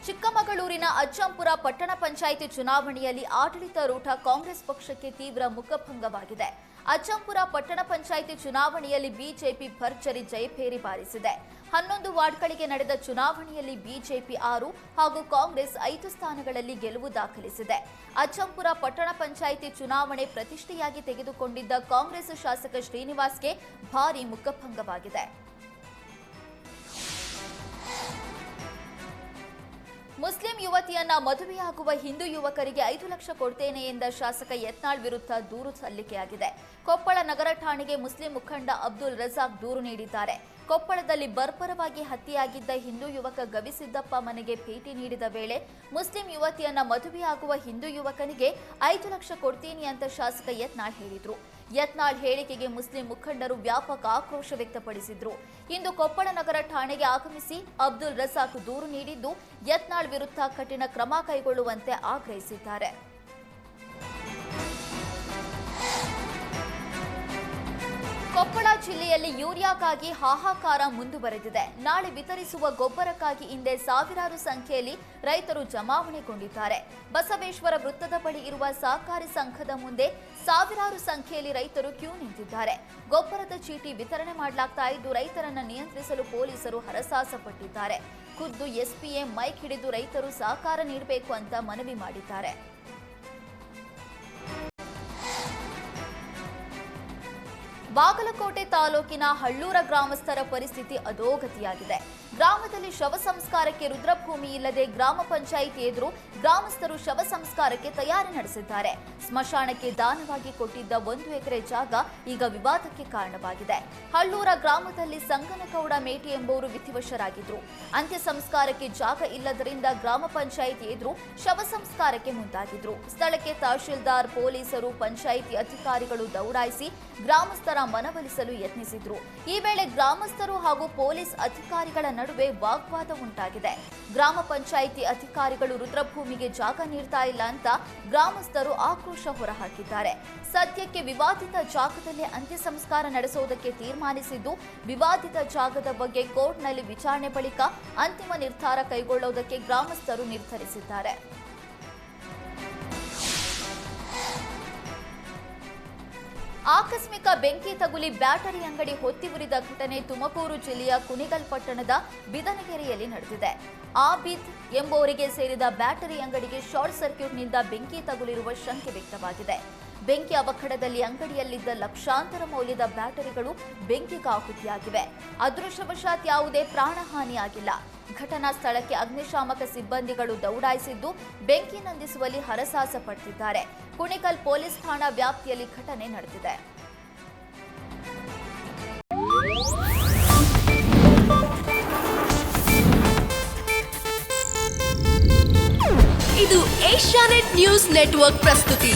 ಚಿಕ್ಕಮಗಳೂರಿನ ಅಜ್ಜಂಪುರ ಪಟ್ಟಣ ಪಂಚಾಯಿತಿ ಚುನಾವಣೆಯಲ್ಲಿ ಆಡಳಿತಾರೂಢ ಕಾಂಗ್ರೆಸ್ ಪಕ್ಷಕ್ಕೆ ತೀವ್ರ ಮುಖಭಂಗವಾಗಿದೆ. ಅಜ್ಜಂಪುರ ಪಟ್ಟಣ ಪಂಚಾಯಿತಿ ಚುನಾವಣೆಯಲ್ಲಿ ಬಿಜೆಪಿ ಭರ್ಜರಿ ಜಯಭೇರಿ ಬಾರಿಸಿದೆ. 11 ವಾರ್ಡ್ಗಳಿಗೆ ನಡೆದ ಚುನಾವಣೆಯಲ್ಲಿ ಬಿಜೆಪಿ 6 ಹಾಗೂ ಕಾಂಗ್ರೆಸ್ 5 ಸ್ಥಾನಗಳಲ್ಲಿ ಗೆಲುವು ದಾಖಲಿಸಿದೆ. ಅಜ್ಜಂಪುರ ಪಟ್ಟಣ ಪಂಚಾಯಿತಿ ಚುನಾವಣೆ ಪ್ರತಿಷ್ಠೆಯಾಗಿ ತೆಗೆದುಕೊಂಡಿದ್ದ ಕಾಂಗ್ರೆಸ್ ಶಾಸಕ ಶ್ರೀನಿವಾಸ್ಗೆ ಭಾರೀ ಮುಖಭಂಗವಾಗಿದೆ. ಮುಸ್ಲಿಂ ಯುವತಿಯನ್ನ ಮದುವೆಯಾಗುವ ಹಿಂದೂ ಯುವಕರಿಗೆ 5 ಲಕ್ಷ ಕೊಡ್ತೇನೆ ಎಂದ ಶಾಸಕ ಯತ್ನಾಳ್ ವಿರುದ್ಧ ದೂರು ಸಲ್ಲಿಕೆಯಾಗಿದೆ. ಕೊಪ್ಪಳ ನಗರ ಠಾಣೆಗೆ ಮುಸ್ಲಿಂ ಮುಖಂಡ ಅಬ್ದುಲ್ ರಜಾಕ್ ದೂರು ನೀಡಿದ್ದಾರೆ. ಕೊಪ್ಪಳದಲ್ಲಿ ಬರ್ಬರವಾಗಿ ಹತ್ಯೆಯಾಗಿದ್ದ ಹಿಂದೂ ಯುವಕ ಗವಿಸಿದ್ದಪ್ಪ ಮನೆಗೆ ಭೇಟಿ ನೀಡಿದ ವೇಳೆ ಮುಸ್ಲಿಂ ಯುವತಿಯನ್ನ ಮದುವೆಯಾಗುವ ಹಿಂದೂ ಯುವಕನಿಗೆ 5 ಲಕ್ಷ ಕೊಡ್ತೀನಿ ಅಂತ ಶಾಸಕ ಯತ್ನಾಳ್ ಹೇಳಿದ್ರು. ಯತ್ನಾಳ್ ಹೇಳಿಕೆಗೆ ಮುಸ್ಲಿಂ ಮುಖಂಡರು ವ್ಯಾಪಕ ಆಕ್ರೋಶ ವ್ಯಕ್ತಪಡಿಸಿದ್ರು. ಇಂದು ಕೊಪ್ಪಳ ನಗರ ಠಾಣೆಗೆ ಆಗಮಿಸಿ ಅಬ್ದುಲ್ ರಜಾಕ್ ದೂರು ನೀಡಿದ್ದು ಯತ್ನಾಳ್ ವಿರುದ್ಧ ಕಠಿಣ ಕ್ರಮ ಕೈಗೊಳ್ಳುವಂತೆ ಆಗ್ರಹಿಸಿದ್ದಾರೆ. ಕೊಪ್ಪಳ ಜಿಲ್ಲೆಯಲ್ಲಿ ಯೂರಿಯಾಗಾಗಿ ಹಾಹಾಕಾರ ಮುಂದುವರೆದಿದೆ. ನಾಳೆ ವಿತರಿಸುವ ಗೊಬ್ಬರಕ್ಕಾಗಿ ಹಿಂದೆ ಸಾವಿರಾರು ಸಂಖ್ಯೆಯಲ್ಲಿ ರೈತರು ಜಮಾವಣೆಗೊಂಡಿದ್ದಾರೆ. ಬಸವೇಶ್ವರ ವೃತ್ತದ ಬಳಿ ಇರುವ ಸಹಕಾರಿ ಸಂಘದ ಮುಂದೆ ಸಾವಿರಾರು ಸಂಖ್ಯೆಯಲ್ಲಿ ರೈತರು ಕ್ಯೂ ನಿಂತಿದ್ದಾರೆ. ಗೊಬ್ಬರದ ಚೀಟಿ ವಿತರಣೆ ಮಾಡಲಾಗ್ತಾ ಇದ್ದು ರೈತರನ್ನು ನಿಯಂತ್ರಿಸಲು ಪೊಲೀಸರು ಹರಸಾಹಸಪಟ್ಟಿದ್ದಾರೆ. ಖುದ್ದು ಎಸ್ಪಿಎ ಮೈಕ್ ಹಿಡಿದು ರೈತರು ಸಹಕಾರ ನೀಡಬೇಕು ಅಂತ ಮನವಿ ಮಾಡಿದ್ದಾರೆ. ಬಾಗಲಕೋಟೆ ತಾಲೂಕಿನ ಹಳ್ಳೂರ ಗ್ರಾಮಸ್ಥರ ಪರಿಸ್ಥಿತಿ ಅಧೋಗತಿಯಾಗಿದೆ. ಗ್ರಾಮದಲ್ಲಿ ಶವ ಸಂಸ್ಕಾರಕ್ಕೆ ರುದ್ರಭೂಮಿ ಇಲ್ಲದೆ ಗ್ರಾಮ ಪಂಚಾಯಿತಿ ಎದುರು ಗ್ರಾಮಸ್ಥರು ಶವ ಸಂಸ್ಕಾರಕ್ಕೆ ತಯಾರಿ ನಡೆಸಿದ್ದಾರೆ. ಸ್ಮಶಾನಕ್ಕೆ ದಾನವಾಗಿ ಕೊಟ್ಟಿದ್ದ 1 ಎಕರೆ ಜಾಗ ಈಗ ವಿವಾದಕ್ಕೆ ಕಾರಣವಾಗಿದೆ. ಹಳ್ಳೂರ ಗ್ರಾಮದಲ್ಲಿ ಸಂಗನಗೌಡ ಮೇಟಿ ಎಂಬುವರು ವಿಧಿವಶರಾಗಿದ್ರು. ಅಂತ್ಯ ಸಂಸ್ಕಾರಕ್ಕೆ ಜಾಗ ಇಲ್ಲದರಿಂದ ಗ್ರಾಮ ಪಂಚಾಯಿತಿ ಎದುರು ಶವ ಸಂಸ್ಕಾರಕ್ಕೆ ಮುಂದಾಗಿದ್ರು. ಸ್ಥಳಕ್ಕೆ ತಹಶೀಲ್ದಾರ್, ಪೊಲೀಸರು, ಪಂಚಾಯಿತಿ ಅಧಿಕಾರಿಗಳು ದೌಡಾಯಿಸಿ ಗ್ರಾಮಸ್ಥರ ಮನವೊಲಿಸಲು ಯತ್ನಿಸಿದ್ರು. ಈ ವೇಳೆ ಗ್ರಾಮಸ್ಥರು ಹಾಗೂ ಪೊಲೀಸ್ ಅಧಿಕಾರಿಗಳ ನಡುವೆ ವಾಗ್ವಾದ ಉಂಟಾಗಿದೆ. ಗ್ರಾಮ ಪಂಚಾಯಿತಿ ಅಧಿಕಾರಿಗಳು ರುದ್ರಭೂಮಿಗೆ ಜಾಗ ನೀಡ್ತಾ ಇಲ್ಲ ಅಂತ ಗ್ರಾಮಸ್ಥರು ಆಕ್ರೋಶ ಹೊರಹಾಕಿದ್ದಾರೆ. ಸದ್ಯಕ್ಕೆ ವಿವಾದಿತ ಜಾಗದಲ್ಲೇ ಅಂತ್ಯ ಸಂಸ್ಕಾರ ನಡೆಸುವುದಕ್ಕೆ ತೀರ್ಮಾನಿಸಿದ್ದು, ವಿವಾದಿತ ಜಾಗದ ಬಗ್ಗೆ ಕೋರ್ಟ್ನಲ್ಲಿ ವಿಚಾರಣೆ ಬಳಿಕ ಅಂತಿಮ ನಿರ್ಧಾರ ಕೈಗೊಳ್ಳುವುದಕ್ಕೆ ಗ್ರಾಮಸ್ಥರು ನಿರ್ಧರಿಸಿದ್ದಾರೆ. ಆಕಸ್ಮಿಕ ಬೆಂಕಿ ತಗುಲಿ ಬ್ಯಾಟರಿ ಅಂಗಡಿ ಹೊತ್ತಿ ಉರಿದ ಘಟನೆ ತುಮಕೂರು ಜಿಲ್ಲೆಯ ಕುಣಿಗಲ್ ಪಟ್ಟಣದ ಬಿದನಗೆರೆಯಲ್ಲಿ ನಡೆದಿದೆ. ಆಬಿದ್ ಎಂಬುವರಿಗೆ ಸೇರಿದ ಬ್ಯಾಟರಿ ಅಂಗಡಿಗೆ ಶಾರ್ಟ್ ಸರ್ಕ್ಯೂಟ್ನಿಂದ ಬೆಂಕಿ ತಗುಲಿರುವ ಶಂಕೆ ವ್ಯಕ್ತವಾಗಿದೆ. ಬೆಂಕಿ ಅವಘಡದಲ್ಲಿ ಅಂಗಡಿಯಲ್ಲಿದ್ದ ಲಕ್ಷಾಂತರ ಮೌಲ್ಯದ ಬ್ಯಾಟರಿಗಳು ಬೆಂಕಿಗಾಹುತಿಯಾಗಿವೆ. ಅದೃಷ್ಟವಶಾತ್ ಯಾವುದೇ ಪ್ರಾಣಹಾನಿಯಾಗಿಲ್ಲ. ಘಟನಾ ಸ್ಥಳಕ್ಕೆ ಅಗ್ನಿಶಾಮಕ ಸಿಬ್ಬಂದಿಗಳು ದೌಡಾಯಿಸಿದ್ದು ಬೆಂಕಿ ನಂದಿಸುವಲ್ಲಿ ಹರಸಾಹಸ ಪಟ್ಟಿದ್ದಾರೆ. ಕುಣಿಗಲ್ ಪೊಲೀಸ್ ಠಾಣಾ ವ್ಯಾಪ್ತಿಯಲ್ಲಿ ಘಟನೆ ನಡೆದಿದೆ. ಇದು ಏಷ್ಯಾನೆಟ್ ನ್ಯೂಸ್ ನೆಟ್ವರ್ಕ್ ಪ್ರಸ್ತುತಿ.